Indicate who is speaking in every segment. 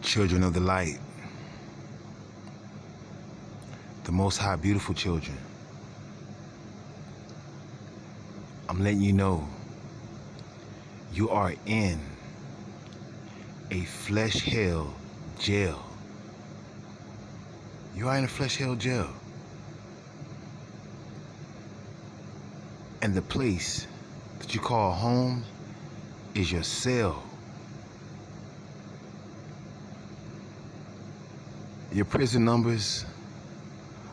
Speaker 1: Children of the light, the Most High, beautiful children, I'm letting you know you are in a flesh hell jail. You are in a flesh hell jail. And the place that you call home is your cell. Your prison numbers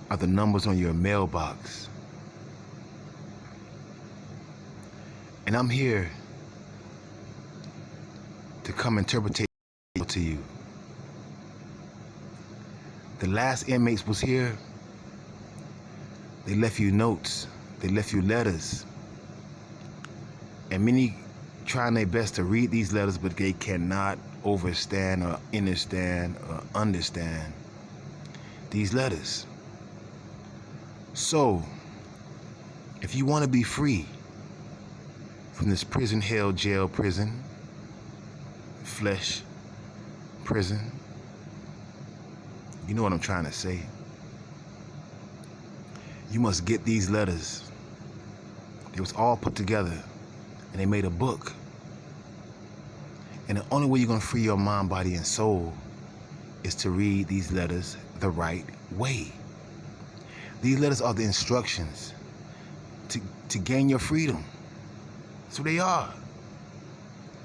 Speaker 1: are the numbers on your mailbox. And I'm here to come interpret to you. The last inmates was here. They left you notes. They left you letters. And many trying their best to read these letters, but they cannot understand these letters. So, if you want to be free from this prison, hell, jail, prison, flesh, prison, you know what I'm trying to say. You must get these letters. It was all put together and they made a book. And the only way you're going to free your mind, body, and soul is to read these letters the right way. These letters are the instructions to gain your freedom. That's what they are.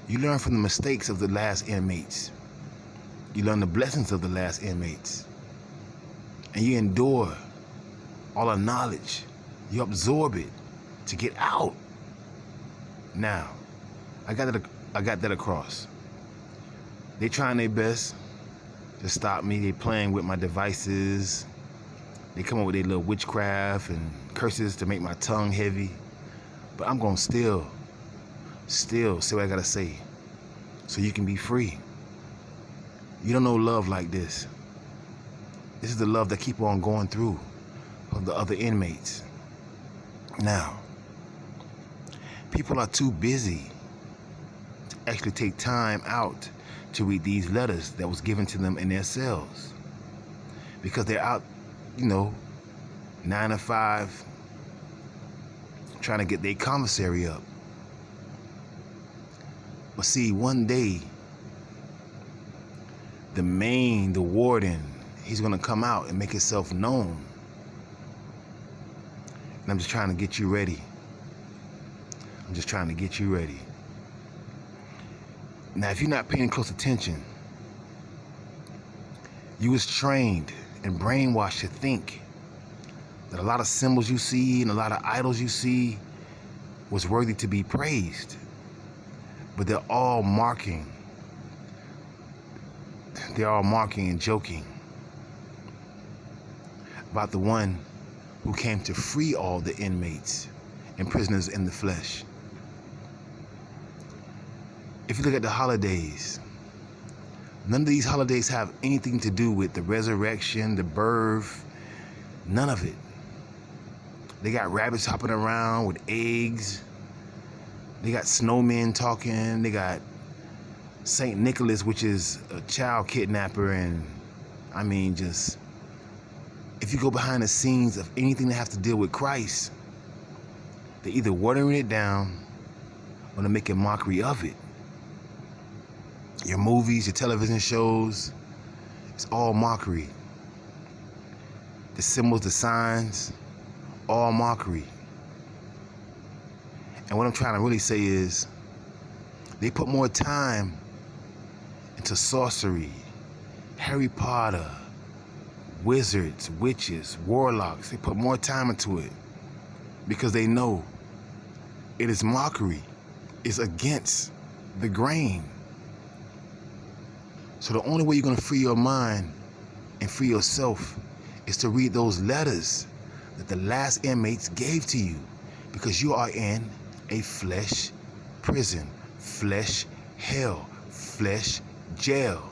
Speaker 1: You learn from the mistakes of the last inmates. You learn the blessings of the last inmates. And you endure all the knowledge. You absorb it to get out. Now, I got that across. They trying their best to stop me. They playing with my devices. They come up with their little witchcraft and curses to make my tongue heavy. But I'm gonna still say what I gotta say so you can be free. You don't know love like this. This is the love that keep on going through of the other inmates. Now, people are too busy to actually take time out to read these letters that was given to them in their cells, because they're out, 9 to 5, trying to get their commissary up. But see, one day, the warden, he's gonna come out and make himself known. And I'm just trying to get you ready. Now, if you're not paying close attention, you was trained and brainwashed to think that a lot of symbols you see and a lot of idols you see was worthy to be praised. But they're all marking. They're all marking and joking about the one who came to free all the inmates and prisoners in the flesh. If you look at the holidays, none of these holidays have anything to do with the resurrection, the birth, none of it. They got rabbits hopping around with eggs. They got snowmen talking. They got St. Nicholas, which is a child kidnapper. And if you go behind the scenes of anything that has to deal with Christ, they're either watering it down or they're making mockery of it. Your movies, your television shows, it's all mockery. The symbols, the signs, all mockery. And what I'm trying to really say is, they put more time into sorcery, Harry Potter, wizards, witches, warlocks. They put more time into it because they know it is mockery. It's against the grain. So the only way you're going to free your mind and free yourself is to read those letters that the last inmates gave to you, because you are in a flesh prison, flesh hell, flesh jail.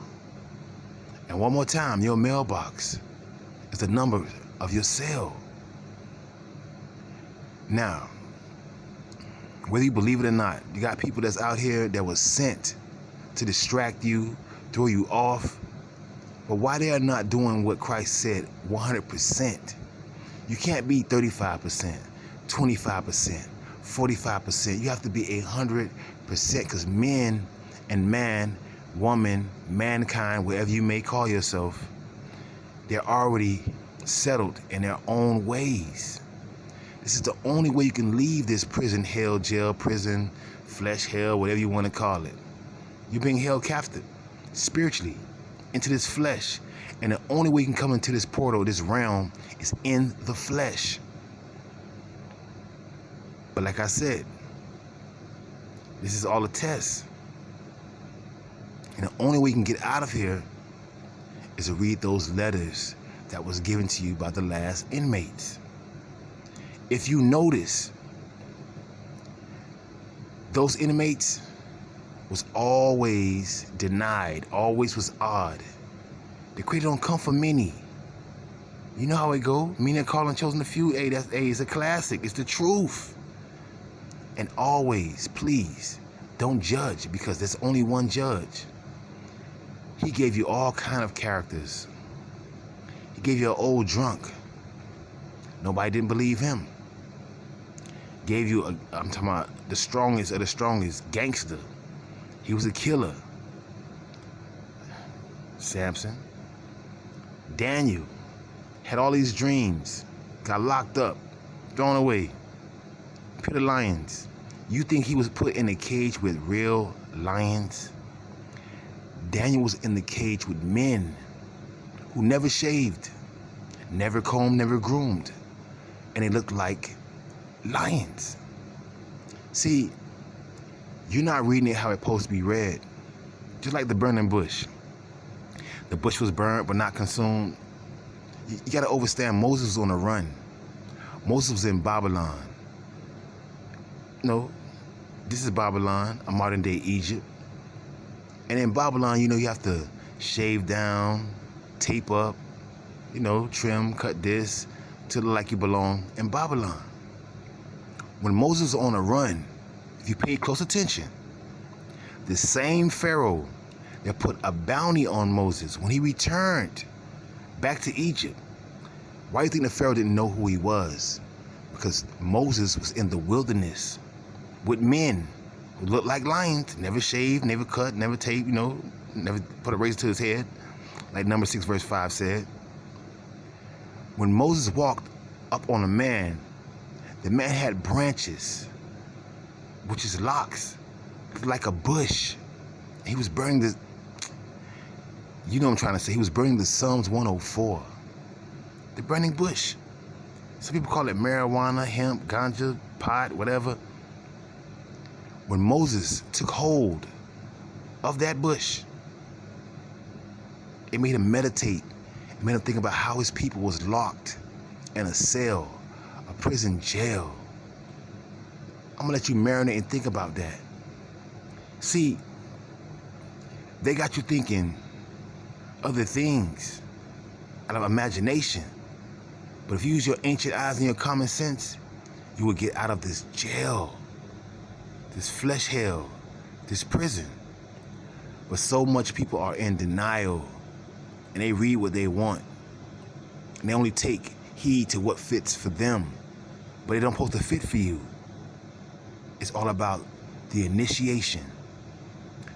Speaker 1: And one more time, your mailbox is the number of your cell. Now, whether you believe it or not, you got people that's out here that was sent to distract you, throw you off, But why they are not doing what Christ said 100%? You can't be 35%, 25%, 45%. You have to be 100% because men and man, woman, mankind, whatever you may call yourself, they're already settled in their own ways. This is the only way you can leave this prison, hell, jail, prison, flesh, hell, whatever you want to call it. You're being held captive spiritually into this flesh. And the only way you can come into this portal, this realm, is in the flesh. But like I said, this is all a test. And the only way you can get out of here is to read those letters that was given to you by the last inmates. If you notice, those inmates was always denied, always was odd. The creator don't come for many. You know how it go. Many are called and chosen a few. Hey, it's a classic. It's the truth. And always, please, don't judge because there's only one judge. He gave you all kind of characters. He gave you an old drunk. Nobody didn't believe him. Gave you, I'm talking about the strongest of the strongest, gangster. He was a killer. Samson. Daniel had all these dreams, got locked up, thrown away, pit of lions. You think he was put in a cage with real lions? Daniel was in the cage with men who never shaved, never combed, never groomed, and they looked like lions. See, you're not reading it how it's supposed to be read. Just like the burning bush. The bush was burned but not consumed. You got to understand, Moses was on the run. Moses was in Babylon. No, this is Babylon, a modern day Egypt. And in Babylon, you know, you have to shave down, tape up, you know, trim, cut this to look like you belong in Babylon. When Moses was on a run, if you pay close attention, the same Pharaoh that put a bounty on Moses when he returned back to Egypt. Why do you think the Pharaoh didn't know who he was? Because Moses was in the wilderness with men who looked like lions, never shaved, never cut, never taped, you know, never put a razor to his head, like Numbers 6 verse 5 said. When Moses walked up on a man, the man had branches, which is locks, like a bush. He was burning the, you know what I'm trying to say, he was burning the Psalms 104. The burning bush. Some people call it marijuana, hemp, ganja, pot, whatever. When Moses took hold of that bush, it made him meditate. It made him think about how his people was locked in a cell, a prison jail. I'm gonna let you marinate and think about that. See, they got you thinking other things out of imagination. But if you use your ancient eyes and your common sense, you will get out of this jail, this flesh hell, this prison. But so much people are in denial and they read what they want. And they only take heed to what fits for them. But it don't supposed to fit for you. It's all about the initiation,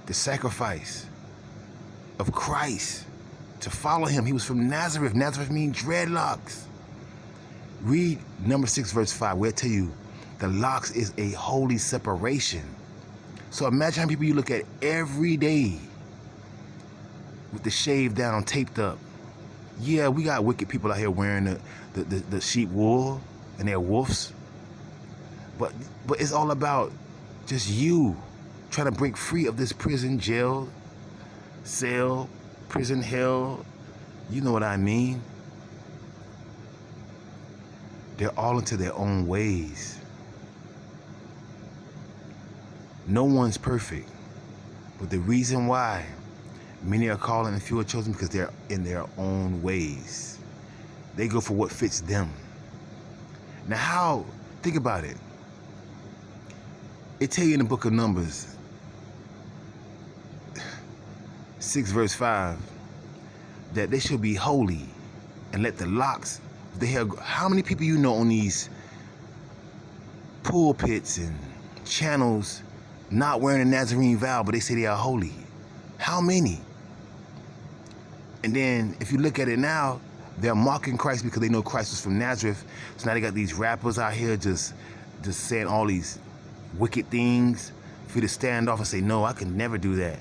Speaker 1: the sacrifice of Christ to follow him. He was from Nazareth. Nazareth means dreadlocks. Read Numbers 6 verse 5 where it tell you the locks is a holy separation. So imagine how people you look at every day with the shave down, taped up. Yeah, we got wicked people out here wearing the sheep wool and they're wolves. But it's all about just you trying to break free of this prison, jail, cell, prison, hell. You know what I mean? They're all into their own ways. No one's perfect. But the reason why many are called and few are chosen because they're in their own ways. They go for what fits them. Now how, think about it. It tell you in the book of Numbers 6 verse 5, that they should be holy and let the locks, how many people you know on these pulpits and channels not wearing a Nazarene vow, but they say they are holy? How many? And then if you look at it now, they're mocking Christ because they know Christ was from Nazareth. So now they got these rappers out here just saying all these wicked things for you to stand off and say, no, I can never do that.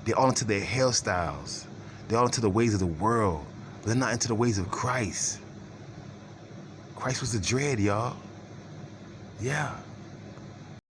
Speaker 1: They're all into their hairstyles. They're all into the ways of the world. But they're not into the ways of Christ. Christ was the dread, y'all. Yeah.